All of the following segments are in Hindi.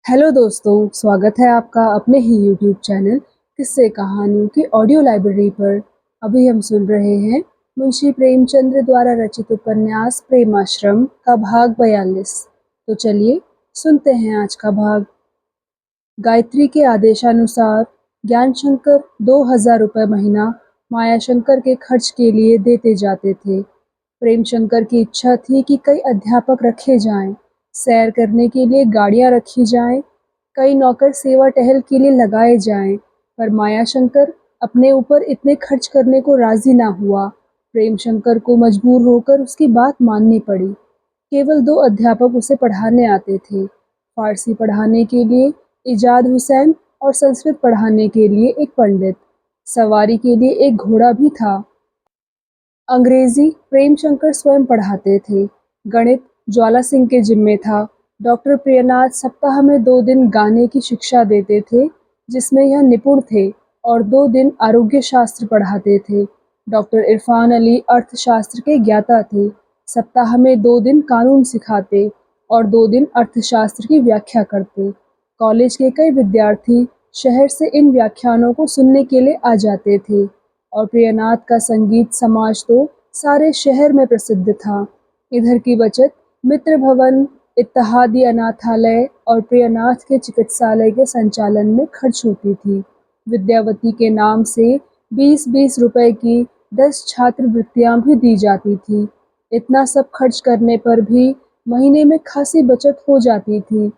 हेलो दोस्तों, स्वागत है आपका अपने ही यूट्यूब चैनल किस्से कहानियों की ऑडियो लाइब्रेरी पर। अभी हम सुन रहे हैं मुंशी प्रेमचंद्र द्वारा रचित उपन्यास प्रेमाश्रम का भाग 42। तो चलिए सुनते हैं आज का भाग। गायत्री के आदेशानुसार ज्ञानशंकर 2000 रुपये महीना मायाशंकर के खर्च के लिए देते जाते थे। प्रेमशंकर की इच्छा थी कि कई अध्यापक रखे जाएं, सैर करने के लिए गाड़ियां रखी जाएं, कई नौकर सेवा टहल के लिए लगाए जाएं, पर मायाशंकर अपने ऊपर इतने खर्च करने को राजी ना हुआ। प्रेमशंकर को मजबूर होकर उसकी बात माननी पड़ी। केवल 2 अध्यापक उसे पढ़ाने आते थे। फारसी पढ़ाने के लिए इजाद हुसैन और संस्कृत पढ़ाने के लिए एक पंडित। सवारी के लिए एक घोड़ा भी था। अंग्रेजी प्रेमशंकर स्वयं पढ़ाते थे। गणित ज्वाला सिंह के जिम्मे था। डॉक्टर प्रियनाथ सप्ताह में 2 दिन गाने की शिक्षा देते थे, जिसमें यह निपुण थे, और 2 दिन आरोग्य शास्त्र पढ़ाते थे। डॉक्टर इरफान अली अर्थशास्त्र के ज्ञाता थे। सप्ताह में 2 दिन कानून सिखाते और 2 दिन अर्थशास्त्र की व्याख्या करते। कॉलेज के कई विद्यार्थी शहर से इन व्याख्यानों को सुनने के लिए आ जाते थे, और प्रियनाथ का संगीत समाज तो सारे शहर में प्रसिद्ध था। इधर की बचत मित्र भवन, इत्तेहादी अनाथालय और प्रियनाथ के चिकित्सालय के संचालन में खर्च होती थी। विद्यावती के नाम से 20-20 रुपए की 10 छात्रवृत्तियां भी दी जाती थी। इतना सब खर्च करने पर भी महीने में खासी बचत हो जाती थी।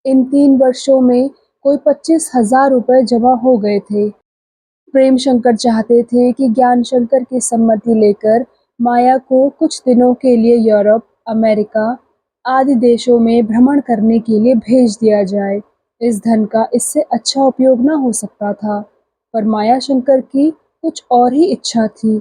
इन 3 वर्षों में कोई 25,000 रुपए जमा हो गए थे। प्रेमशंकर चाहते थे कि ज्ञानशंकर की सम्मति लेकर माया को कुछ दिनों के लिए यूरोप, अमेरिका आदि देशों में भ्रमण करने के लिए भेज दिया जाए। इस धन का इससे अच्छा उपयोग न हो सकता था, पर मायाशंकर की कुछ और ही इच्छा थी।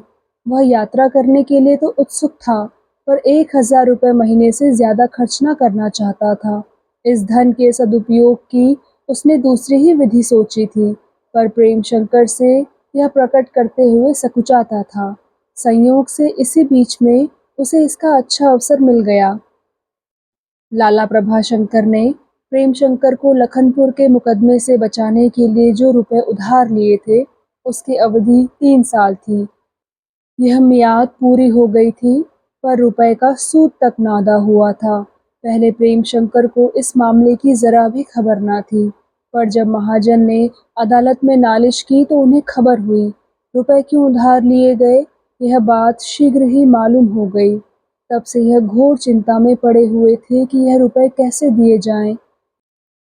वह यात्रा करने के लिए तो उत्सुक था, पर 1000 रुपये महीने से ज्यादा खर्च न करना चाहता था। इस धन के सदुपयोग की उसने दूसरी ही विधि सोची थी, पर प्रेमशंकर से यह प्रकट करते हुए सकुचाता था। संयोग से इसी बीच में उसे इसका अच्छा अवसर मिल गया। लाला प्रभाशंकर ने प्रेमशंकर को लखनपुर के मुकदमे से बचाने के लिए जो रुपए उधार लिए थे, उसकी अवधि 3 साल थी। यह मियाद पूरी हो गई थी, पर रुपए का सूद तक ना अदा हुआ था। पहले प्रेमशंकर को इस मामले की जरा भी खबर न थी, पर जब महाजन ने अदालत में नालिश की तो उन्हें खबर हुई। रुपए क्यों उधार लिए गए, यह बात शीघ्र ही मालूम हो गई। तब से यह घोर चिंता में पड़े हुए थे कि यह रुपए कैसे दिए जाएं।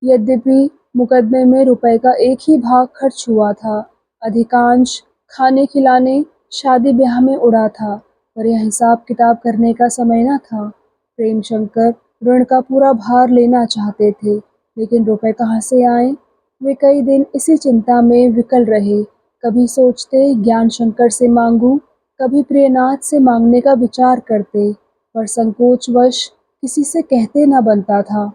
यद्यपि मुकदमे में रुपए का एक ही भाग खर्च हुआ था, अधिकांश खाने खिलाने, शादी ब्याह में उड़ा था, पर यह हिसाब किताब करने का समय न था। प्रेमशंकर ऋण का पूरा भार लेना चाहते थे, लेकिन रुपए कहाँ से आए। वे कई दिन इसी चिंता में विकल रहे। कभी सोचते ज्ञानशंकर से मांगूं, कभी प्रियनाथ से मांगने का विचार करते, पर संकोचवश किसी से कहते न बनता था।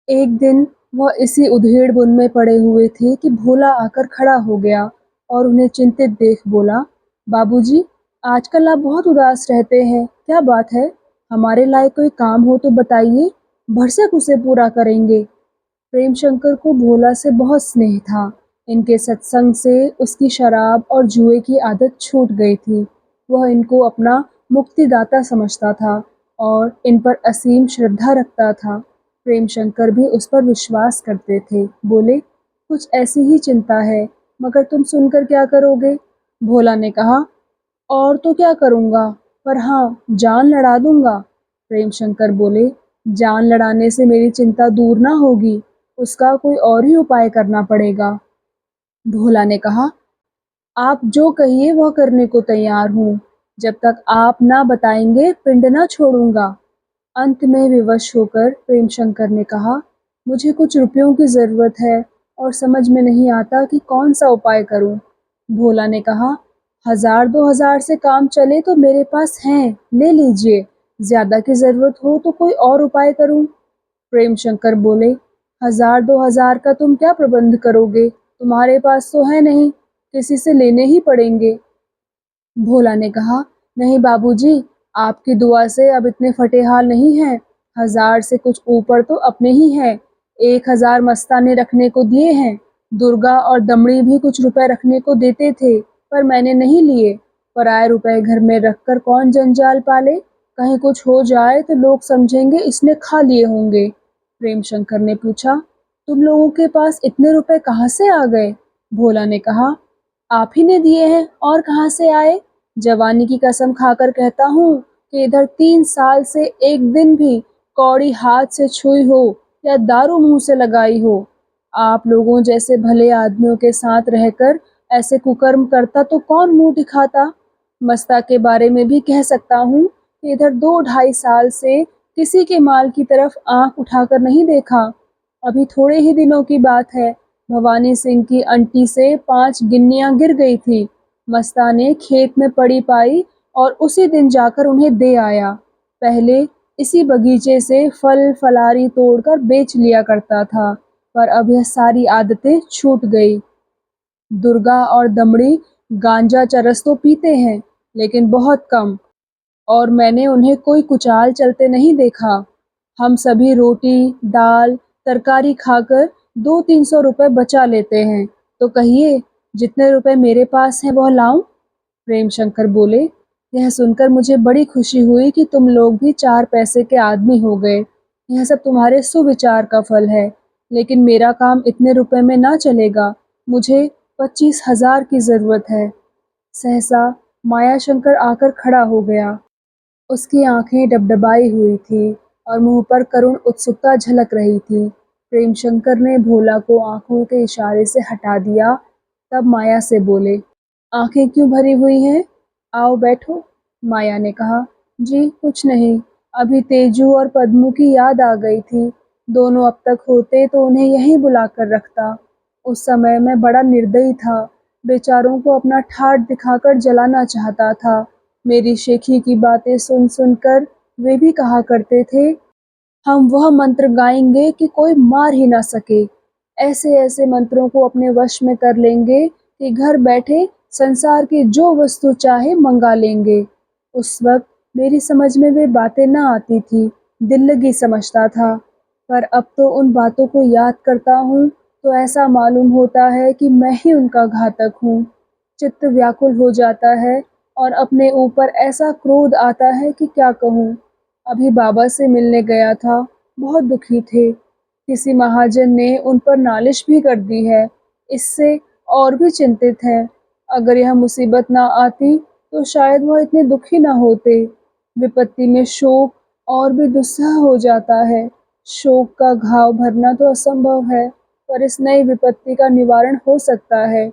एक दिन वह इसी उधेड़-बुन में पड़े हुए थे कि भोला आकर खड़ा हो गया और उन्हें चिंतित देख बोला, बाबूजी, आजकल आप बहुत उदास रहते हैं, क्या बात है? हमारे लायक कोई काम हो तो बताइए, भरसक उसे पूरा करेंगे। प्रेमशंकर को भोला से बहुत स्नेह था। इनके सत्संग से उसकी शराब और जुए की आदत छूट गई थी। वह इनको अपना मुक्तिदाता समझता था और इन पर असीम श्रद्धा रखता था। प्रेमशंकर भी उस पर विश्वास करते थे। बोले, कुछ ऐसी ही चिंता है, मगर तुम सुनकर क्या करोगे? भोला ने कहा, और तो क्या करूँगा, पर हाँ, जान लड़ा दूँगा। प्रेमशंकर बोले, जान लड़ाने से मेरी चिंता दूर ना होगी, उसका कोई और ही उपाय करना पड़ेगा। भोला ने कहा, आप जो कहिए वह करने को तैयार हूँ। जब तक आप ना बताएंगे पिंड ना छोड़ूंगा। अंत में विवश होकर प्रेमशंकर ने कहा, मुझे कुछ रुपयों की जरूरत है और समझ में नहीं आता कि कौन सा उपाय करूं। भोला ने कहा, 1000-2000 से काम चले तो मेरे पास हैं, ले लीजिए। ज्यादा की जरूरत हो तो कोई और उपाय करूं। प्रेमशंकर बोले, 1000-2000 का तुम क्या प्रबंध करोगे? तुम्हारे पास तो है नहीं, किसी से लेने ही पड़ेंगे। भोला ने कहा, नहीं बाबूजी, आपकी दुआ से अब इतने फटे हाल नहीं हैं। 1000 से कुछ ऊपर तो अपने ही हैं। 1000 मस्ता ने रखने को दिए हैं। दुर्गा और दमड़ी भी कुछ रुपए रखने को देते थे, पर मैंने नहीं लिए। पराए रुपए घर में रखकर कौन जंजाल पाले? कहीं कुछ हो जाए तो लोग समझेंगे इसने खा लिए होंगे। प्रेमशंकर ने पूछा, तुम लोगों के पास इतने रुपए कहाँ से आ गए? भोला ने कहा, आप ही ने दिए हैं, और कहाँ से आए? जवानी की कसम खाकर कहता हूँ कि इधर 3 साल से एक दिन भी कौड़ी हाथ से छुई हो या दारू मुंह से लगाई हो। आप लोगों जैसे भले आदमियों के साथ रहकर ऐसे कुकर्म करता तो कौन मुंह दिखाता? मस्ता के बारे में भी कह सकता हूँ कि इधर 2-2.5 साल से किसी के माल की तरफ आंख उठाकर नहीं देखा। अभी थोड़े ही दिनों की बात है, भवानी सिंह की अंटी से 5 गिन्नियां गिर गई थी। मस्ता ने खेत में पड़ी पाई और उसी दिन जाकर उन्हें दे आया। पहले इसी बगीचे से फल फलारी तोड़कर बेच लिया करता था, पर अब यह सारी आदतें छूट गई। दुर्गा और दमड़ी गांजा चरस तो पीते हैं, लेकिन बहुत कम, और मैंने उन्हें कोई कुचाल चलते नहीं देखा। हम सभी रोटी, दाल, तरकारी खाकर 200-300 रुपए बचा लेते हैं। तो कहिए, जितने रुपए मेरे पास हैं वह लाऊं? प्रेमशंकर बोले, यह सुनकर मुझे बड़ी खुशी हुई कि तुम लोग भी 4 पैसे के आदमी हो गए। यह सब तुम्हारे सुविचार का फल है, लेकिन मेरा काम इतने रुपए में ना चलेगा। मुझे 25,000 की जरूरत है। सहसा मायाशंकर आकर खड़ा हो गया। उसकी आंखें डबडबाई हुई थी और मुंह पर करुण उत्सुकता झलक रही थी। प्रेमशंकर ने भोला को आंखों के इशारे से हटा दिया। तब माया से बोले, आंखें क्यों भरी हुई हैं? आओ बैठो। माया ने कहा, जी कुछ नहीं, अभी तेजू और पद्मू की याद आ गई थी। दोनों अब तक होते तो उन्हें यहीं बुलाकर रखता। उस समय मैं बड़ा निर्दयी था, बेचारों को अपना ठाठ दिखाकर जलाना चाहता था। मेरी शेखी की बातें सुन सुनकर वे भी कहा करते थे, हम वह मंत्र गाएंगे कि कोई मार ही ना सके। ऐसे ऐसे मंत्रों को अपने वश में कर लेंगे कि घर बैठे संसार की जो वस्तु चाहे मंगा लेंगे। उस वक्त मेरी समझ में वे बातें ना आती थी, दिल लगी समझता था। पर अब तो उन बातों को याद करता हूँ तो ऐसा मालूम होता है कि मैं ही उनका घातक हूँ। चित्त व्याकुल हो जाता है और अपने ऊपर ऐसा क्रोध आता है कि क्या कहूँ। अभी बाबा से मिलने गया था, बहुत दुखी थे। किसी महाजन ने उन पर नालिश भी कर दी है। इससे और भी चिंतित है। अगर यह मुसीबत ना आती तो शायद वह इतने दुखी ना होते। विपत्ति में शोक और भी दुस्सह हो जाता है। शोक का घाव भरना तो असंभव है, पर इस नई विपत्ति का निवारण हो सकता है।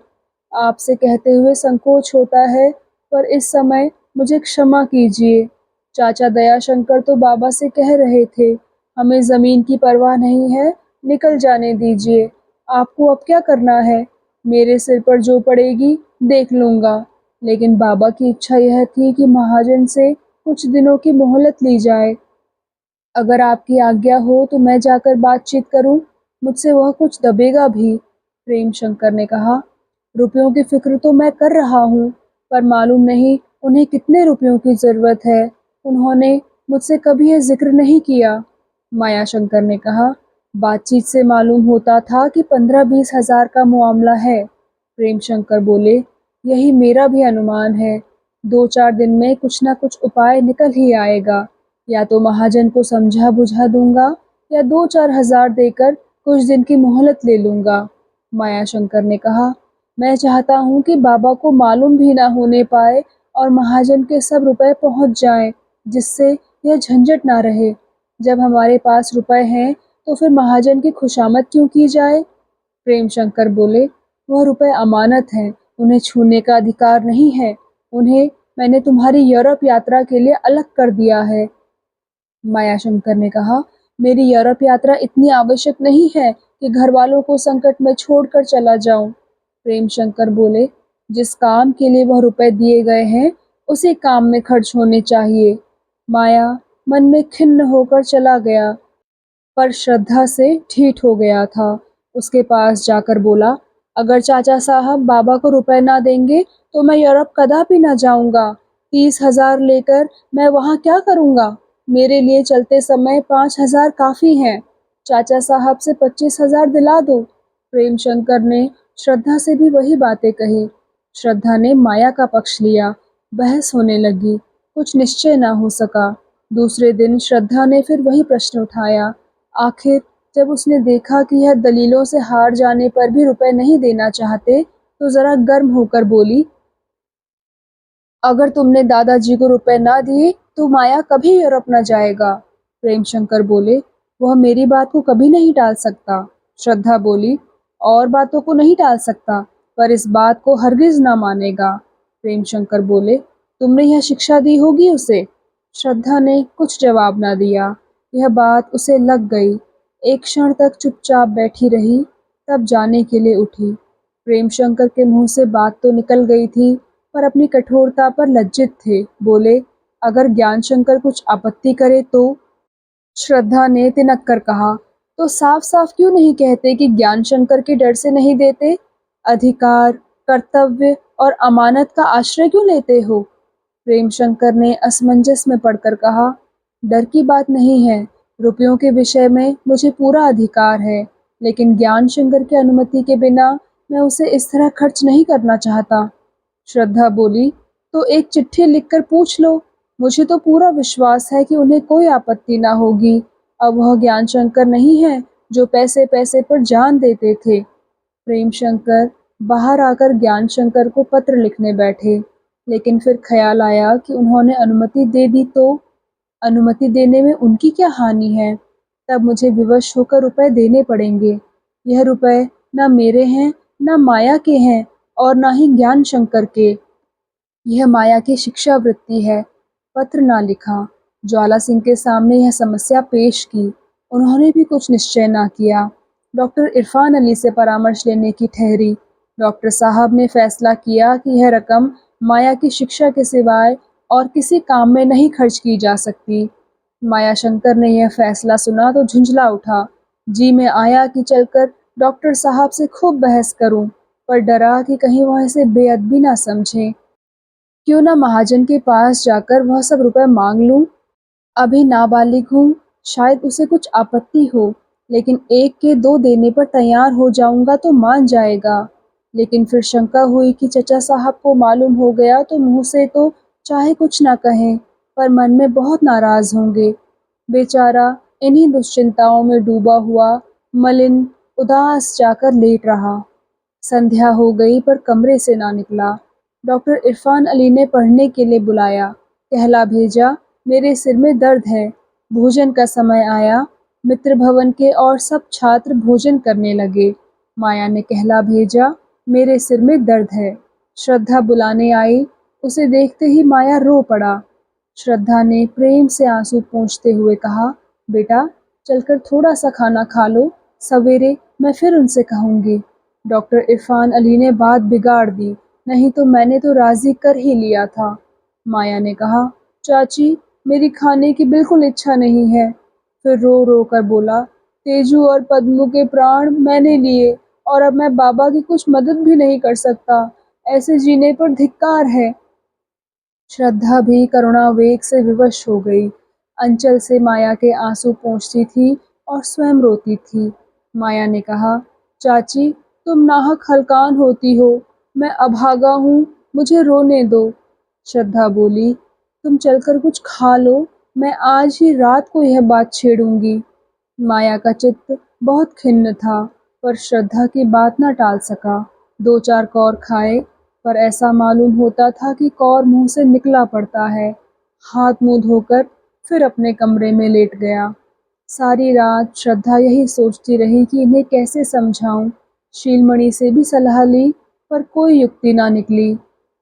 आपसे कहते हुए संकोच होता है, पर इस समय मुझे क्षमा कीजिए। चाचा दयाशंकर तो बाबा से कह रहे थे, हमें जमीन की परवाह नहीं है, निकल जाने दीजिए। आपको अब क्या करना है? मेरे सिर पर जो पड़ेगी देख लूंगा। लेकिन बाबा की इच्छा यह थी कि महाजन से कुछ दिनों की मोहलत ली जाए। अगर आपकी आज्ञा हो तो मैं जाकर बातचीत करूं, मुझसे वह कुछ दबेगा भी। प्रेमशंकर ने कहा, रुपयों की फिक्र तो मैं कर रहा हूँ, पर मालूम नहीं उन्हें कितने रुपयों की जरूरत है। उन्होंने मुझसे कभी यह जिक्र नहीं किया। मायाशंकर ने कहा, बातचीत से मालूम होता था कि 15-20 हजार का मामला है। प्रेमशंकर बोले, यही मेरा भी अनुमान है। 2-4 दिन में कुछ ना कुछ उपाय निकल ही आएगा। या तो महाजन को समझा बुझा दूंगा या 2-4 हजार देकर कुछ दिन की मोहलत ले लूंगा। मायाशंकर ने कहा, मैं चाहता हूँ कि बाबा को मालूम भी ना होने पाए और महाजन के सब रुपए पहुँच जाएं, जिससे यह झंझट ना रहे। जब हमारे पास रुपए हैं तो फिर महाजन की खुशामद क्यों की जाए? प्रेमशंकर बोले, वह रुपए अमानत हैं, उन्हें छूने का अधिकार नहीं है। उन्हें मैंने तुम्हारी यूरोप यात्रा के लिए अलग कर दिया है। मायाशंकर ने कहा, मेरी यूरोप यात्रा इतनी आवश्यक नहीं है कि घर वालों को संकट में छोड़कर चला जाऊं। प्रेमशंकर बोले, जिस काम के लिए वह रुपए दिए गए हैं उसी काम में खर्च होने चाहिए। माया मन में खिन्न होकर चला गया, पर श्रद्धा से ठीक हो गया था। उसके पास जाकर बोला, अगर चाचा साहब बाबा को रुपए ना देंगे तो मैं यूरोप कदापि ना जाऊंगा। 30,000 लेकर मैं वहाँ क्या करूँगा? मेरे लिए चलते समय 5,000 काफ़ी हैं। चाचा साहब से 25,000 दिला दो। प्रेम शंकर ने श्रद्धा से भी वही बातें कही। श्रद्धा ने माया का पक्ष लिया। बहस होने लगी। कुछ निश्चय न हो सका। दूसरे दिन श्रद्धा ने फिर वही प्रश्न उठाया। आखिर जब उसने देखा कि यह दलीलों से हार जाने पर भी रुपए नहीं देना चाहते, तो जरा गर्म होकर बोली, अगर तुमने दादाजी को रुपए ना दिए तो माया कभी यूरोप न जाएगा। प्रेमशंकर बोले, वह मेरी बात को कभी नहीं टाल सकता। श्रद्धा बोली, और बातों को नहीं टाल सकता, पर इस बात को हरगिज ना मानेगा। प्रेमशंकर बोले, तुमने यह शिक्षा दी होगी उसे। श्रद्धा ने कुछ जवाब ना दिया। यह बात उसे लग गई। एक क्षण तक चुपचाप बैठी रही, तब जाने के लिए उठी। प्रेमशंकर के मुंह से बात तो निकल गई थी, पर अपनी कठोरता पर लज्जित थे। बोले, अगर ज्ञानशंकर कुछ आपत्ति करे तो? श्रद्धा ने तिनक कर कहा, तो साफ साफ क्यों नहीं कहते कि ज्ञानशंकर के डर से नहीं देते? अधिकार, कर्तव्य और अमानत का आश्रय क्यों लेते हो? प्रेमशंकर ने असमंजस में पड़कर कहा, डर की बात नहीं है। रुपयों के विषय में मुझे पूरा अधिकार है, लेकिन ज्ञानशंकर की अनुमति के बिना मैं उसे इस तरह खर्च नहीं करना चाहता। श्रद्धा बोली, तो एक चिट्ठी लिखकर पूछ लो। मुझे तो पूरा विश्वास है कि उन्हें कोई आपत्ति ना होगी। अब वह ज्ञानशंकर नहीं है जो पैसे पैसे पर जान देते थे। प्रेमशंकर बाहर आकर ज्ञानशंकर को पत्र लिखने बैठे, लेकिन फिर ख्याल आया कि उन्होंने अनुमति दे दी तो अनुमति देने में उनकी क्या हानि है। तब मुझे विवश होकर रुपए देने पड़ेंगे। यह रुपए न मेरे हैं, न माया के हैं, और न ही ज्ञानशंकर के। यह माया की शिक्षा वृत्ति है। पत्र ना लिखा। ज्वाला सिंह के सामने यह समस्या पेश की। उन्होंने भी कुछ निश्चय ना किया। डॉक्टर इरफान अली से परामर्श लेने की ठहरी। डॉक्टर साहब ने फैसला किया कि यह रकम माया की शिक्षा के सिवाय और किसी काम में नहीं खर्च की जा सकती। माया शंकर ने यह फैसला सुना तो झुंझला उठा। जी में आया कि चलकर डॉक्टर साहब से खूब बहस करूं, पर डरा कि कहीं वह इसे बेअदबी ना समझें। क्यों ना महाजन के पास जाकर वह सब रुपए मांग लूं। अभी नाबालिग हूँ, शायद उसे कुछ आपत्ति हो, लेकिन एक के दो देने पर तैयार हो जाऊंगा तो मान जाएगा। लेकिन फिर शंका हुई कि चचा साहब को मालूम हो गया तो मुंह से तो चाहे कुछ ना कहें, पर मन में बहुत नाराज होंगे। बेचारा इन्हीं दुश्चिंताओं में डूबा हुआ मलिन उदास जाकर लेट रहा। संध्या हो गई पर कमरे से ना निकला। डॉक्टर इरफान अली ने पढ़ने के लिए बुलाया। कहला भेजा, मेरे सिर में दर्द है। भोजन का समय आया। मित्र भवन के और सब छात्र भोजन करने लगे। माया ने कहला भेजा, मेरे सिर में दर्द है। श्रद्धा बुलाने आई। उसे देखते ही माया रो पड़ा। श्रद्धा ने प्रेम से आंसू पोंछते हुए कहा, बेटा चलकर थोड़ा सा खाना खा लो, सवेरे मैं फिर उनसे कहूँगी। डॉक्टर इरफान अली ने बात बिगाड़ दी, नहीं तो मैंने तो राजी कर ही लिया था। माया ने कहा, चाची मेरी खाने की बिल्कुल इच्छा नहीं है। फिर रो रो कर बोला, तेजू और पद्मू के प्राण मैंने लिए और अब मैं बाबा की कुछ मदद भी नहीं कर सकता। ऐसे जीने पर धिक्कार है। श्रद्धा भी करुणावेग से विवश हो गई। अंचल से माया के आंसू पोंछती थी और स्वयं रोती थी। माया ने कहा, चाची तुम नाहक हलकान होती हो। मैं अभागा हूँ, मुझे रोने दो। श्रद्धा बोली, तुम चलकर कुछ खा लो, मैं आज ही रात को यह बात छेड़ूंगी। माया का चित्त बहुत खिन्न था, पर श्रद्धा की बात न टाल सका। दो चार कौर खाए, पर ऐसा मालूम होता था कि कौर मुंह से निकला पड़ता है। हाथ मुंह धोकर फिर अपने कमरे में लेट गया। सारी रात श्रद्धा यही सोचती रही कि इन्हें कैसे समझाऊं। शीलमणि से भी सलाह ली, पर कोई युक्ति ना निकली।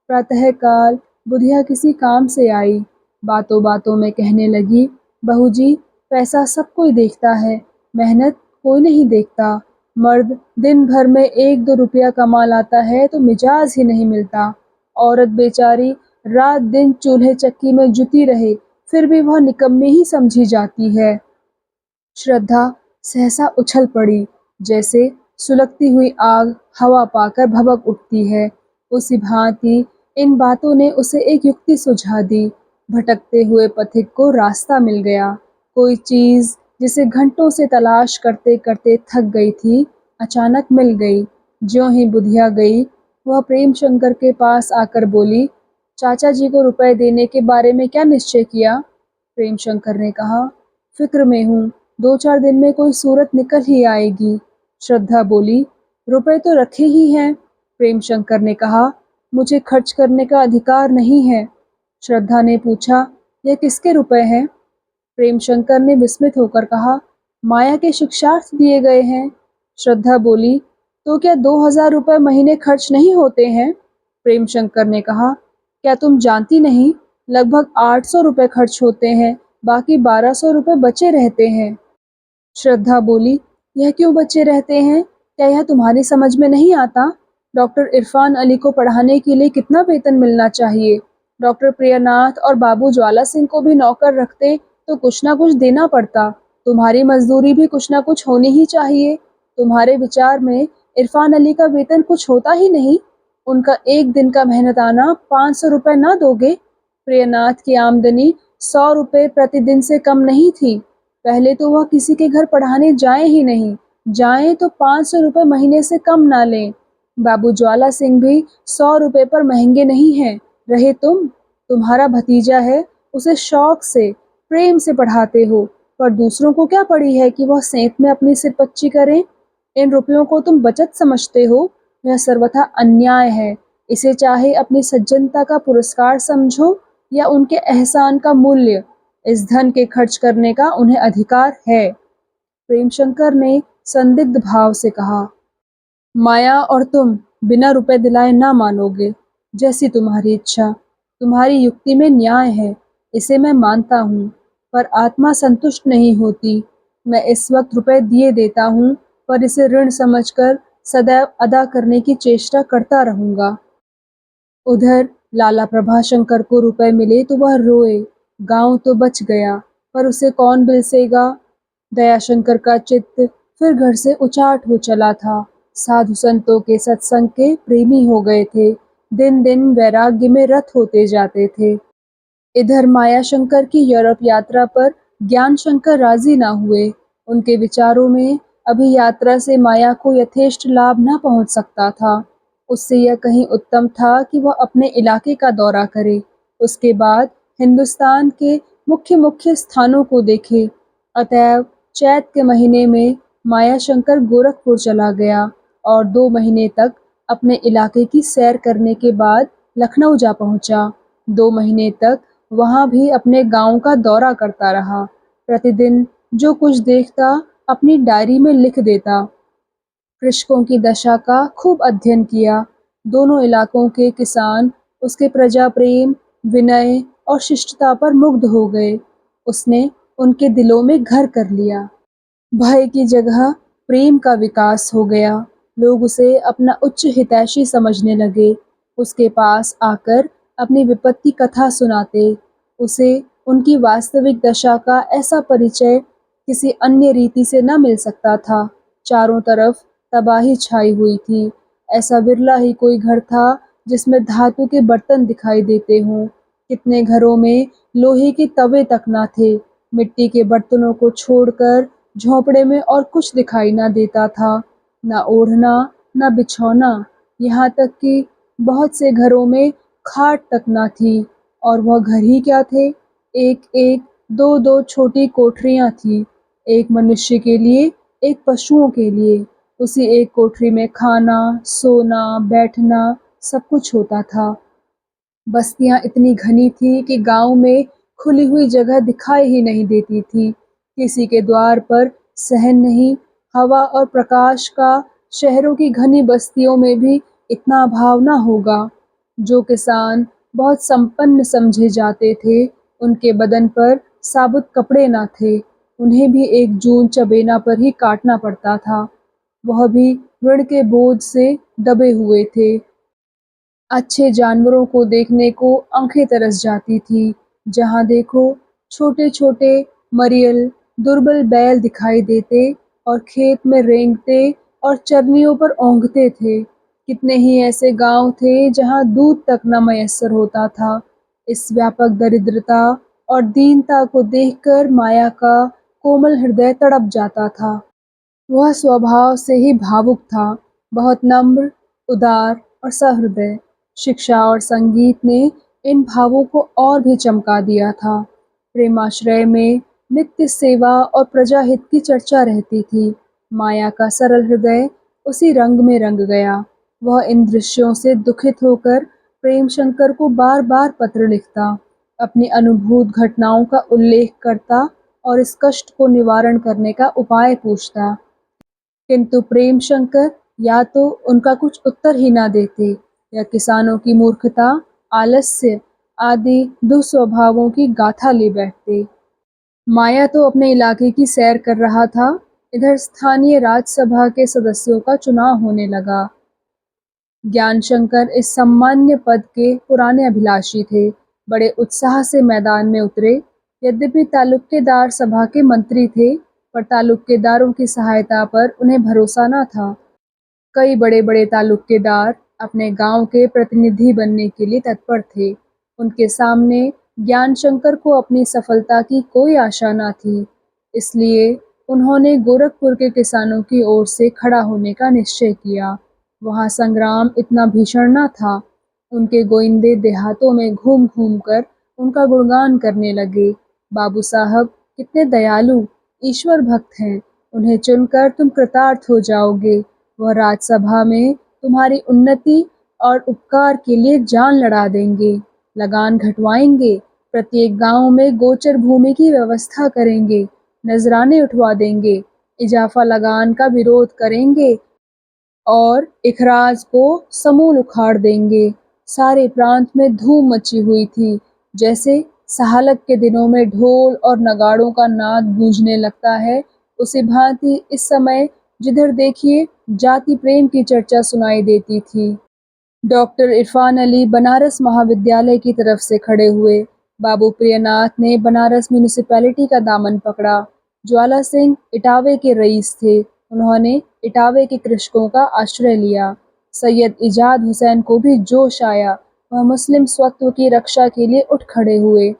प्रातःकाल बुधिया किसी काम से आई। बातों बातों में कहने लगी, बहू जी पैसा सब कोई देखता है, मेहनत कोई नहीं देखता। मर्द दिन भर में 1-2 रुपया कमा लाता है तो मिजाज ही नहीं मिलता। औरत बेचारी रात दिन चूल्हे चक्की में जुटी रहे, फिर भी वह निकम्मी ही समझी जाती है। श्रद्धा सहसा उछल पड़ी, जैसे सुलगती हुई आग हवा पाकर भभक उठती है। उसी भांति इन बातों ने उसे एक युक्ति सुझा दी। भटकते हुए पथिक को रास्ता मिल गया। कोई चीज़ जिसे घंटों से तलाश करते करते थक गई थी, अचानक मिल गई। ज्यों ही बुधिया गई, वह प्रेम शंकर के पास आकर बोली, चाचा जी को रुपए देने के बारे में क्या निश्चय किया? प्रेम शंकर ने कहा, फिक्र में हूँ, 2-4 दिन में कोई सूरत निकल ही आएगी। श्रद्धा बोली, रुपए तो रखे ही हैं। प्रेम शंकर ने कहा, मुझे खर्च करने का अधिकार नहीं है। श्रद्धा ने पूछा, यह किसके रुपए हैं? प्रेमशंकर ने विस्मित होकर कहा, माया के शिक्षार्थ दिए गए हैं। श्रद्धा बोली, तो क्या 2,000 रुपये महीने खर्च नहीं होते हैं? प्रेमशंकर ने कहा, क्या तुम जानती नहीं, लगभग 800 रुपये खर्च होते हैं, बाकी 1200 रुपये बचे रहते हैं। श्रद्धा बोली, यह क्यों बचे रहते हैं? क्या यह तुम्हारी समझ में नहीं आता? डॉक्टर इरफान अली को पढ़ाने के लिए कितना वेतन मिलना चाहिए? डॉक्टर प्रियनाथ और बाबू ज्वाला सिंह को भी नौकर रखते तो कुछ ना कुछ देना पड़ता। तुम्हारी मजदूरी भी कुछ ना कुछ होनी ही चाहिए। तुम्हारे विचार में इरफान अली का वेतन कुछ होता ही नहीं। उनका एक दिन का मेहनताना 500 रुपये ना दोगे? प्रियनाथ की आमदनी 100 रुपये प्रतिदिन से कम नहीं थी। पहले तो वह किसी के घर पढ़ाने जाए ही नहीं, जाएं तो 500 रुपये महीने से कम ना लें। बाबू ज्वाला सिंह भी 100 रुपये पर महंगे नहीं हैं। रहे तुम्हारा भतीजा है, उसे शौक से प्रेम से पढ़ाते हो, पर दूसरों को क्या पड़ी है कि वह सेंत में अपनी सिरपच्ची करें? इन रुपयों को तुम बचत समझते हो? यह सर्वथा अन्याय है। इसे चाहे अपनी सज्जनता का पुरस्कार समझो या उनके एहसान का मूल्य, इस धन के खर्च करने का उन्हें अधिकार है। प्रेमशंकर ने संदिग्ध भाव से कहा, माया और तुम बिना रुपए दिलाए ना मानोगे। जैसी तुम्हारी इच्छा। तुम्हारी युक्ति में न्याय है, इसे मैं मानता हूँ, पर आत्मा संतुष्ट नहीं होती। मैं इस वक्त रुपए दिए देता हूँ, पर इसे ऋण समझकर सदैव अदा करने की चेष्टा करता रहूँगा। उधर लाला प्रभाशंकर को रुपए मिले तो वह रोए, गांव तो बच गया, पर उसे कौन बिलसेगा? दयाशंकर का चित्त फिर घर से उचाट हो चला था। साधु संतों के सत्संग के प्रेमी हो गए थे, दिन दिन वैराग्य में रत होते जाते थे। इधर मायाशंकर की यूरोप यात्रा पर ज्ञान शंकर राजी ना हुए। उनके विचारों में अभी यात्रा से माया को यथेष्ट लाभ न पहुंच सकता था। उससे यह कहीं उत्तम था कि वह अपने इलाके का दौरा करे, उसके बाद हिंदुस्तान के मुख्य मुख्य स्थानों को देखे। अतएव चैत के महीने में मायाशंकर गोरखपुर चला गया और 2 महीने तक अपने इलाके की सैर करने के बाद लखनऊ जा पहुंचा। 2 महीने तक वहां भी अपने गांव का दौरा करता रहा। प्रतिदिन जो कुछ देखता अपनी डायरी में लिख देता। कृषकों की दशा का खूब अध्ययन किया। दोनों इलाकों के किसान उसके प्रजा प्रेम, विनय और शिष्टता पर मुग्ध हो गए। उसने उनके दिलों में घर कर लिया। भय की जगह प्रेम का विकास हो गया। लोग उसे अपना उच्च हितैषी समझने लगे। उसके पास आकर अपनी विपत्ति कथा सुनाते। उसे उनकी वास्तविक दशा का ऐसा परिचय किसी अन्य रीति से न मिल सकता था। चारों तरफ तबाही छाई हुई थी। ऐसा बिरला ही कोई घर था जिसमें धातु के बर्तन दिखाई देते हों। कितने घरों में लोहे के तवे तक न थे। मिट्टी के बर्तनों को छोड़कर झोंपड़े में और कुछ दिखाई ना देता था। न ओढ़ना, न बिछौना, यहाँ तक कि बहुत से घरों में खाट तक ना थी। और वह घर ही क्या थे, एक एक, दो दो छोटी कोठरियाँ थी, एक मनुष्य के लिए, एक पशुओं के लिए। उसी एक कोठरी में खाना, सोना, बैठना सब कुछ होता था। बस्तियां इतनी घनी थी कि गांव में खुली हुई जगह दिखाई ही नहीं देती थी। किसी के द्वार पर सहन नहीं, हवा और प्रकाश का शहरों की घनी बस्तियों में भी इतना अभाव न होगा। जो किसान बहुत संपन्न समझे जाते थे, उनके बदन पर साबुत कपड़े न थे। उन्हें भी एक जून चबेना पर ही काटना पड़ता था। वह भी ऋण के बोझ से दबे हुए थे। अच्छे जानवरों को देखने को आंखें तरस जाती थी। जहाँ देखो छोटे छोटे मरियल, दुर्बल बैल दिखाई देते और खेत में रेंगते और चरनियों पर ओंघते थे। कितने ही ऐसे गांव थे जहाँ दूध तक न मयस्सर होता था। इस व्यापक दरिद्रता और दीनता को देखकर माया का कोमल हृदय तड़प जाता था। वह स्वभाव से ही भावुक था, बहुत नम्र, उदार और सहृदय। शिक्षा और संगीत ने इन भावों को और भी चमका दिया था। प्रेमाश्रय में नित्य सेवा और प्रजाहित की चर्चा रहती थी। माया का सरल हृदय उसी रंग में रंग गया। वह इन दृश्यों से दुखित होकर प्रेम शंकर को बार बार पत्र लिखता, अपनी अनुभूत घटनाओं का उल्लेख करता और इस कष्ट को निवारण करने का उपाय पूछता। किंतु प्रेम शंकर या तो उनका कुछ उत्तर ही ना देते या किसानों की मूर्खता, आलस्य आदि दुस्वभावों की गाथा ले बैठते। माया तो अपने इलाके की सैर कर रहा था, इधर स्थानीय राज्यसभा के सदस्यों का चुनाव होने लगा। ज्ञानशंकर इस सम्मान्य पद के पुराने अभिलाषी थे, बड़े उत्साह से मैदान में उतरे। यद्यपि तालुक्केदार सभा के मंत्री थे, पर तालुक्केदारों की सहायता पर उन्हें भरोसा न था। कई बड़े बड़े तालुक्केदार अपने गांव के प्रतिनिधि बनने के लिए तत्पर थे। उनके सामने ज्ञानशंकर को अपनी सफलता की कोई आशा न थी, इसलिए उन्होंने गोरखपुर के किसानों की ओर से खड़ा होने का निश्चय किया। वहाँ संग्राम इतना भीषण न था। उनके गोइंदे देहातों में घूम घूम कर उनका गुणगान करने लगे। बाबू साहब कितने दयालु, ईश्वर भक्त हैं, उन्हें चुनकर तुम कृतार्थ हो जाओगे। वह राज्यसभा में तुम्हारी उन्नति और उपकार के लिए जान लड़ा देंगे, लगान घटवाएंगे, प्रत्येक गांव में गोचर भूमि की व्यवस्था करेंगे, नजराने उठवा देंगे, इजाफा लगान का विरोध करेंगे और इखराज को समूल उखाड़ देंगे। सारे प्रांत में धूम मची हुई थी, जैसे सहालग के दिनों में ढोल और नगाड़ों का नाद गूंजने लगता है, उसी भांति इस समय जिधर देखिए जाति प्रेम की चर्चा सुनाई देती थी। डॉक्टर इरफान अली बनारस महाविद्यालय की तरफ से खड़े हुए। बाबू प्रियनाथ ने बनारस म्यूनिसिपैलिटी का दामन पकड़ा। ज्वाला सिंह इटावे के रईस थे, उन्होंने इटावे के कृषकों का आश्रय लिया। सैयद इजाद हुसैन को भी जोश आया, वह मुस्लिम स्वत्व की रक्षा के लिए उठ खड़े हुए।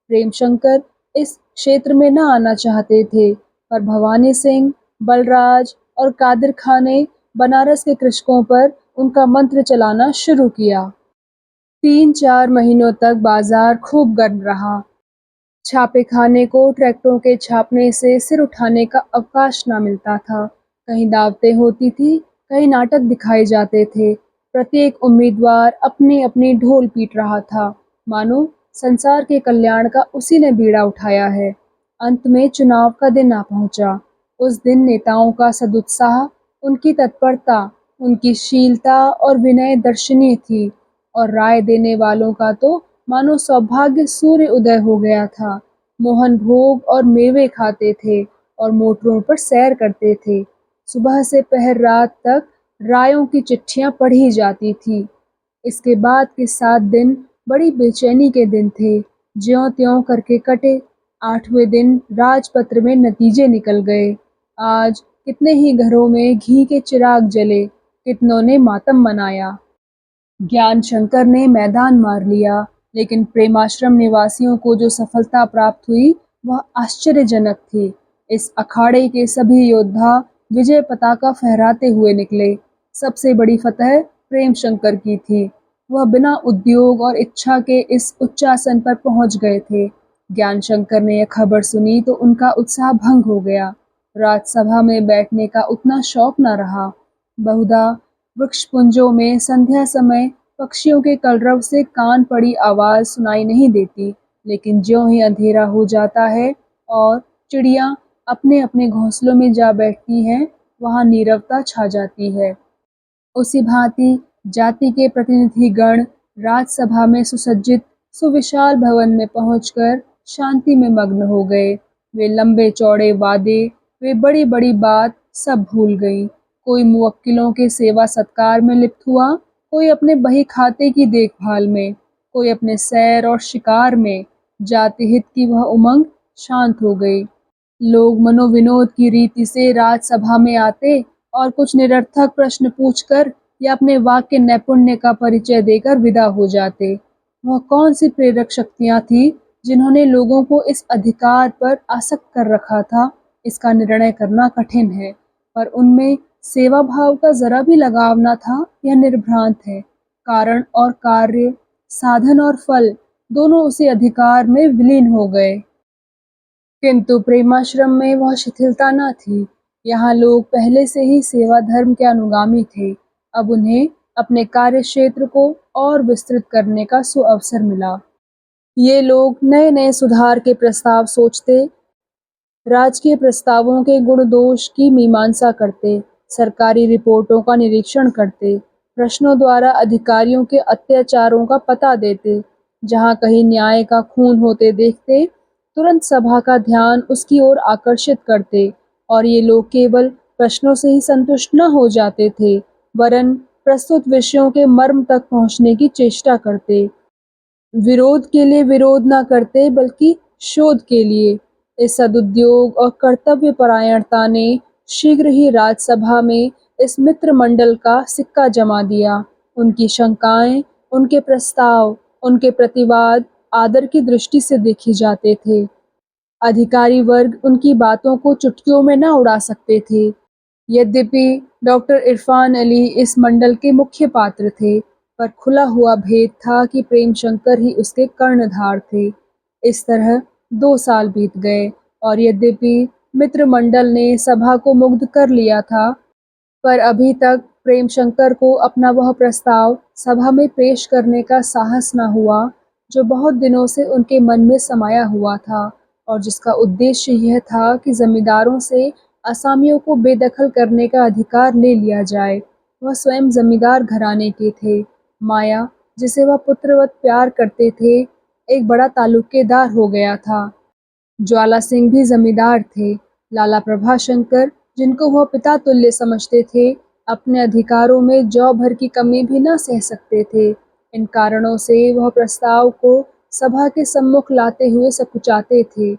प्रेमशंकर इस क्षेत्र में न आना चाहते थे, पर भवानी सिंह, बलराज और कादिर खां ने बनारस के कृषकों पर उनका मंत्र चलाना शुरू किया। 3-4 महीनों तक बाजार खूब गर्म रहा। छापे खाने को ट्रैक्टरों के छापने से सिर उठाने का अवकाश न मिलता था। कहीं दावतें होती थी, कहीं नाटक दिखाए जाते थे। प्रत्येक उम्मीदवार अपनी अपनी ढोल पीट रहा था, मानो संसार के कल्याण का उसी ने बीड़ा उठाया है। अंत में चुनाव का दिन आ पहुंचा। उस दिन नेताओं का सदुत्साह, उनकी तत्परता, उनकी शीलता और विनय दर्शनीय थी, और राय देने वालों का तो मानो सौभाग्य सूर्य उदय हो गया था। मोहन भोग और मेवे खाते थे और मोटरों पर सैर करते थे। सुबह से पहर रात तक रायों की चिट्ठियां पढ़ी जाती थी। इसके बाद के 7 दिन बड़ी बेचैनी के दिन थे, ज्यों-त्यों करके कटे। 8वें दिन राजपत्र में नतीजे निकल गए। आज कितने ही घरों में घी के चिराग जले, कितनों ने मातम मनाया। ज्ञानशंकर ने मैदान मार लिया, लेकिन प्रेमाश्रम निवासियों को जो सफलता प्राप्त हुई वह आश्चर्यजनक थी। इस अखाड़े के सभी योद्धा विजय पताका फहराते हुए निकले। सबसे बड़ी फतह प्रेमशंकर की थी। वह बिना उद्योग और इच्छा के इस उच्चासन पर पहुंच गए थे। ज्ञानशंकर ने यह खबर सुनी तो उनका उत्साह भंग हो गया। राज्यसभा में बैठने का उतना शौक न रहा। बहुधा वृक्षपुंजों में संध्या समय पक्षियों के कलरव से कान पड़ी आवाज सुनाई नहीं देती, लेकिन ज्यों ही अंधेरा हो जाता है और चिड़िया अपने अपने घोंसलों में जा बैठती हैं, वहां नीरवता छा जाती है। उसी भांति जाति के प्रतिनिधिगण राज्यसभा में सुसज्जित सुविशाल भवन में पहुंचकर शांति में मग्न हो गए। वे लंबे चौड़े वादे, वे बड़ी बड़ी बात सब भूल गई। कोई मुवक्किलों के सेवा सत्कार में लिप्त हुआ, कोई अपने बही खाते की देखभाल में, कोई अपने सैर और शिकार में। जाति हित की वह उमंग शांत हो गई। लोग मनोविनोद की रीति से राज्यसभा में आते और कुछ निरर्थक प्रश्न पूछकर या अपने वाक्य नैपुण्य का परिचय देकर विदा हो जाते। वह कौन सी प्रेरक शक्तियां थी जिन्होंने लोगों को इस अधिकार पर आसक्त कर रखा था, इसका निर्णय करना कठिन है, पर उनमें सेवा भाव का जरा भी लगाव न था। यह निर्भ्रांत है। कारण और कार्य, साधन और फल दोनों उसी अधिकार में विलीन हो गए। किंतु प्रेमाश्रम में वह शिथिलता न थी। यहाँ लोग पहले से ही सेवा धर्म के अनुगामी थे। अब उन्हें अपने कार्य क्षेत्र को और विस्तृत करने का सुअवसर मिला। ये लोग नए नए सुधार के प्रस्ताव सोचते, राजकीय प्रस्तावों के गुण दोष की मीमांसा करते, सरकारी रिपोर्टों का निरीक्षण करते, प्रश्नों द्वारा अधिकारियों के अत्याचारों का पता देते। जहाँ कहीं न्याय का खून होते देखते, तुरंत सभा का ध्यान उसकी ओर आकर्षित करते। और ये लोग केवल प्रश्नों से ही संतुष्ट न हो जाते थे, वरन प्रस्तुत विषयों के मर्म तक पहुँचने की चेष्टा करते। विरोध के लिए विरोध न करते, बल्कि शोध के लिए। इस सदुद्योग और कर्तव्य परायणता ने शीघ्र ही राजसभा में इस मित्र मंडल का सिक्का जमा दिया। उनकी शंकाएं, उनके प्रस्ताव, उनके प्रतिवाद आदर की दृष्टि से देखे जाते थे। अधिकारी वर्ग उनकी बातों को चुटकियों में न उड़ा सकते थे। यद्यपि डॉक्टर इरफान अली इस मंडल के मुख्य पात्र थे, पर खुला हुआ भेद था कि प्रेम शंकर ही उसके कर्णधार थे। इस तरह 2 साल बीत गए, और यद्यपि मित्र मंडल ने सभा को मुग्ध कर लिया था, पर अभी तक प्रेम शंकर को अपना वह प्रस्ताव सभा में पेश करने का साहस न हुआ, जो बहुत दिनों से उनके मन में समाया हुआ था, और जिसका उद्देश्य यह था कि जमींदारों से असामियों को बेदखल करने का अधिकार ले लिया जाए। वह स्वयं जमींदार घराने के थे। माया, जिसे वह पुत्रवत प्यार करते थे, एक बड़ा तालुकेदार हो गया था। ज्वाला सिंह भी जमींदार थे। लाला प्रभाशंकर, जिनको वह पिता तुल्य समझते थे, अपने अधिकारों में जौ भर की कमी भी न सह सकते थे। इन कारणों से वह प्रस्ताव को सभा के सम्मुख लाते हुए सकुचाते थे।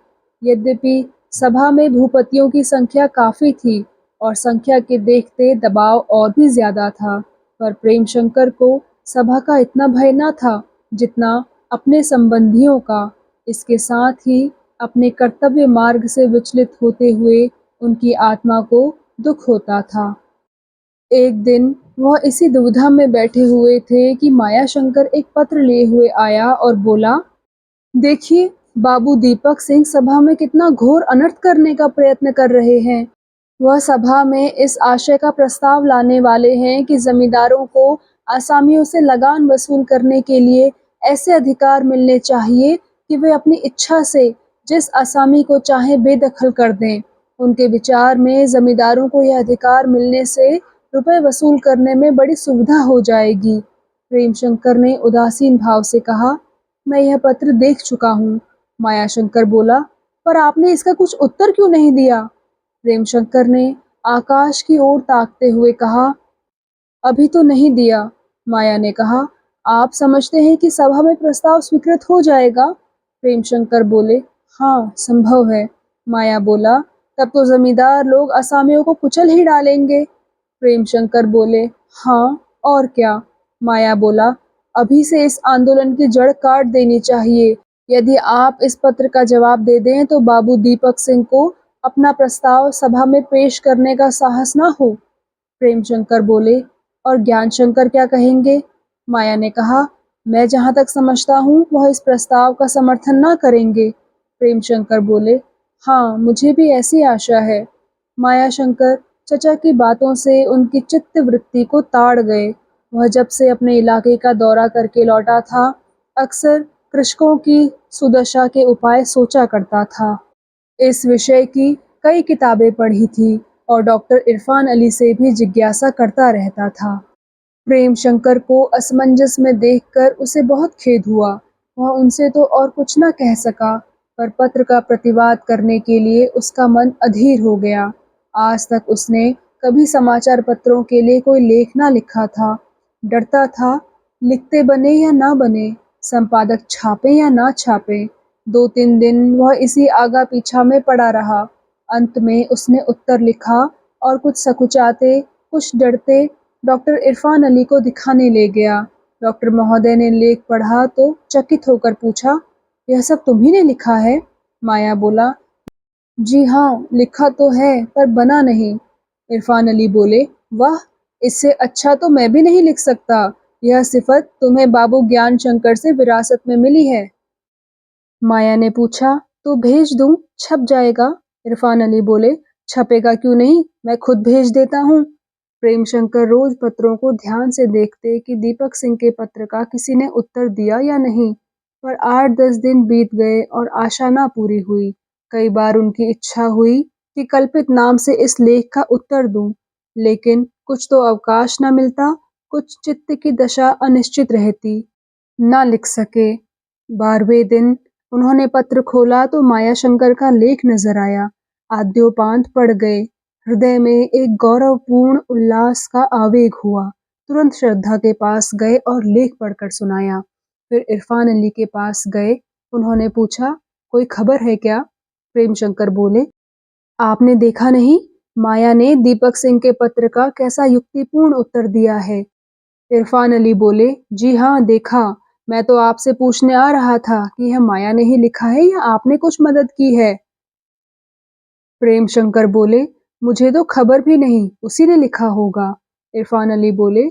यद्यपि सभा में भूपतियों की संख्या काफी थी, और संख्या के देखते दबाव और भी ज्यादा था, पर प्रेमशंकर को सभा का इतना भय न था जितना अपने संबंधियों का। इसके साथ ही अपने कर्तव्य मार्ग से विचलित होते हुए उनकी आत्मा को दुख होता था। एक दिन वह इसी दुविधा में बैठे हुए थे कि मायाशंकर एक पत्र लिए हुए आया और बोला, देखिए, बाबू दीपक सिंह सभा में कितना घोर अनर्थ करने का प्रयत्न कर रहे हैं। वह सभा में इस आशय का प्रस्ताव लाने वाले हैं कि जमींदारों को आसामियों से लगान वसूल करने के लिए ऐसे अधिकार मिलने चाहिए कि वे अपनी इच्छा से जिस आसामी को चाहे बेदखल कर दें। उनके विचार में जमींदारों को यह अधिकार मिलने से रुपए वसूल करने में बड़ी सुविधा हो जाएगी। प्रेमशंकर ने उदासीन भाव से कहा, मैं यह पत्र देख चुका हूँ। मायाशंकर बोला, पर आपने इसका कुछ उत्तर क्यों नहीं दिया? प्रेमशंकर ने आकाश की ओर ताकते हुए कहा, अभी तो नहीं दिया। माया ने कहा, आप समझते हैं कि सभा में प्रस्ताव स्वीकृत हो जाएगा? प्रेमशंकर बोले, हाँ, संभव है। माया बोला, तब तो जमींदार लोग असामियों को कुचल ही डालेंगे। प्रेमशंकर बोले, हाँ, और क्या? माया बोला, अभी से इस आंदोलन की जड़ काट देनी चाहिए। यदि आप इस पत्र का जवाब दे दें तो बाबू दीपक सिंह को अपना प्रस्ताव सभा में पेश करने का साहस ना हो। प्रेमशंकर बोले, और ज्ञानशंकर क्या कहेंगे? माया ने कहा, मैं जहाँ तक समझता हूँ वह इस प्रस्ताव का समर्थन ना करेंगे। प्रेमशंकर बोले, हाँ, मुझे भी ऐसी आशा है। मायाशंकर चचा की बातों से उनकी चित्त वृत्ति को ताड़ गए। वह जब से अपने इलाके का दौरा करके लौटा था, अक्सर कृषकों की सुदशा के उपाय सोचा करता था। इस विषय की कई किताबें पढ़ी थी, और डॉक्टर इरफान अली से भी जिज्ञासा करता रहता था। प्रेमशंकर को असमंजस में देखकर उसे बहुत खेद हुआ। वह उनसे तो और कुछ न कह सका, पर पत्र का प्रतिवाद करने के लिए उसका मन अधीर हो गया। आज तक उसने कभी समाचार पत्रों के लिए कोई लेख ना लिखा था। डरता था, लिखते बने या ना बने, संपादक छापे या ना छापे। 2-3 दिन वह इसी आगा पीछा में पड़ा रहा। अंत में उसने उत्तर लिखा, और कुछ सकुचाते, कुछ डरते डॉक्टर इरफान अली को दिखाने ले गया। डॉक्टर महोदय ने लेख पढ़ा तो चकित होकर पूछा, यह सब तुम्ही ने लिखा है? माया बोला, जी हाँ, लिखा तो है पर बना नहीं। इरफान अली बोले, वाह, इससे अच्छा तो मैं भी नहीं लिख सकता। यह सिफत तुम्हें बाबू ज्ञान शंकर से विरासत में मिली है। माया ने पूछा, तो भेज दूं, छप जाएगा। इरफान अली बोले, छपेगा क्यों नहीं, मैं खुद भेज देता हूँ। प्रेम शंकर रोज पत्रों को ध्यान से देखते कि दीपक सिंह के पत्र का किसी ने उत्तर दिया या नहीं, पर 8-10 दिन बीत गए और आशा ना पूरी हुई। कई बार उनकी इच्छा हुई कि कल्पित नाम से इस लेख का उत्तर दूं, लेकिन कुछ तो अवकाश न मिलता, कुछ चित्त की दशा अनिश्चित रहती, ना लिख सके। 12वें दिन उन्होंने पत्र खोला तो मायाशंकर का लेख नजर आया। आद्योपांत पड़ गए। हृदय में एक गौरवपूर्ण उल्लास का आवेग हुआ। तुरंत श्रद्धा के पास गए और लेख पढ़कर सुनाया। फिर इरफान अली के पास गए। उन्होंने पूछा, कोई खबर है क्या? प्रेमशंकर बोले, आपने देखा नहीं, माया ने दीपक सिंह के पत्र का कैसा युक्तिपूर्ण उत्तर दिया है। इरफान अली बोले, जी हाँ, देखा। मैं तो आपसे पूछने आ रहा था कि यह माया ने ही लिखा है या आपने कुछ मदद की है। प्रेम शंकर बोले, मुझे तो खबर भी नहीं, उसी ने लिखा होगा। इरफान अली बोले,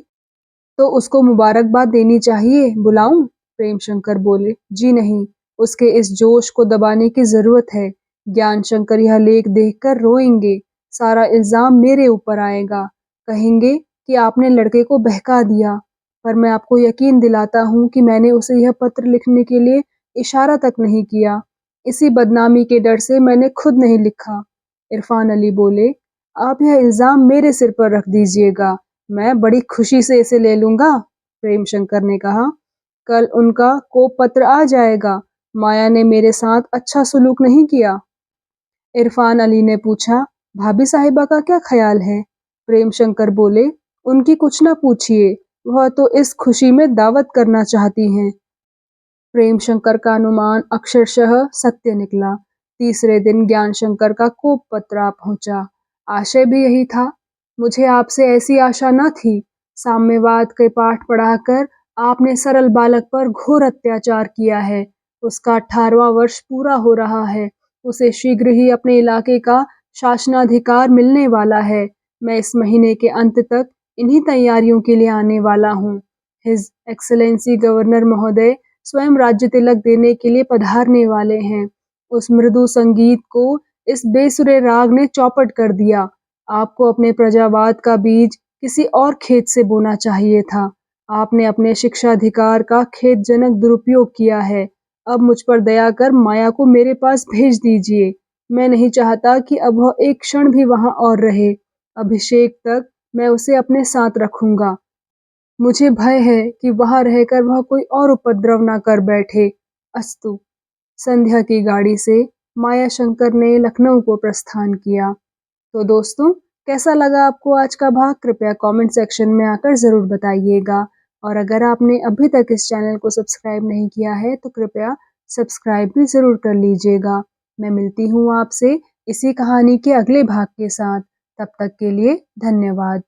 तो उसको मुबारकबाद देनी चाहिए, बुलाऊं? प्रेम शंकर बोले, जी नहीं, उसके इस जोश को दबाने की जरूरत है। ज्ञान शंकर यह लेख देखकर रोएंगे। सारा इल्जाम मेरे ऊपर आएगा। कहेंगे कि आपने लड़के को बहका दिया, पर मैं आपको यकीन दिलाता हूँ कि मैंने उसे यह पत्र लिखने के लिए इशारा तक नहीं किया। इसी बदनामी के डर से मैंने खुद नहीं लिखा। इरफान अली बोले, आप यह इल्जाम मेरे सिर पर रख दीजिएगा, मैं बड़ी खुशी से इसे ले लूंगा। प्रेम शंकर ने कहा, कल उनका कोप पत्र आ जाएगा। माया ने मेरे साथ अच्छा सुलूक नहीं किया। इरफान अली ने पूछा, भाभी साहिबा का क्या ख्याल है? प्रेम शंकर बोले, उनकी कुछ ना पूछिए, वह तो इस खुशी में दावत करना चाहती हैं। प्रेम शंकर का अनुमान अक्षरशः सत्य निकला। तीसरे दिन ज्ञान शंकर का कोप पत्र आ पहुंचा। आशय भी यही था। मुझे आपसे ऐसी आशा न थी। साम्यवाद के पाठ पढ़ाकर आपने सरल बालक पर घोर अत्याचार किया है। उसका 18वां वर्ष पूरा हो रहा है। उसे शीघ्र ही अपने इलाके का शासनाधिकार मिलने वाला है। मैं इस महीने के अंत तक इन्हीं तैयारियों के लिए आने वाला हूँ। हिज एक्सलेंसी गवर्नर महोदय स्वयं राज्य तिलक देने के लिए पधारने वाले हैं। उस मृदु संगीत को इस बेसुरे राग ने चौपट कर दिया। आपको अपने प्रजावाद का बीज किसी और खेत से बोना चाहिए था। आपने अपने शिक्षाधिकार का खेदजनक दुरुपयोग किया है। अब मुझ पर दया कर माया को मेरे पास भेज दीजिए। मैं नहीं चाहता कि अब वह एक क्षण भी वहां और रहे। अभिषेक तक मैं उसे अपने साथ रखूंगा। मुझे भय है कि वहां रहकर वह कोई और उपद्रव ना कर बैठे। अस्तु। संध्या की गाड़ी से माया शंकर ने लखनऊ को प्रस्थान किया। तो दोस्तों, कैसा लगा आपको आज का भाग? कृपया कमेंट सेक्शन में आकर ज़रूर बताइएगा। और अगर आपने अभी तक इस चैनल को सब्सक्राइब नहीं किया है तो कृपया सब्सक्राइब भी ज़रूर कर लीजिएगा। मैं मिलती हूँ आपसे इसी कहानी के अगले भाग के साथ। तब तक के लिए धन्यवाद।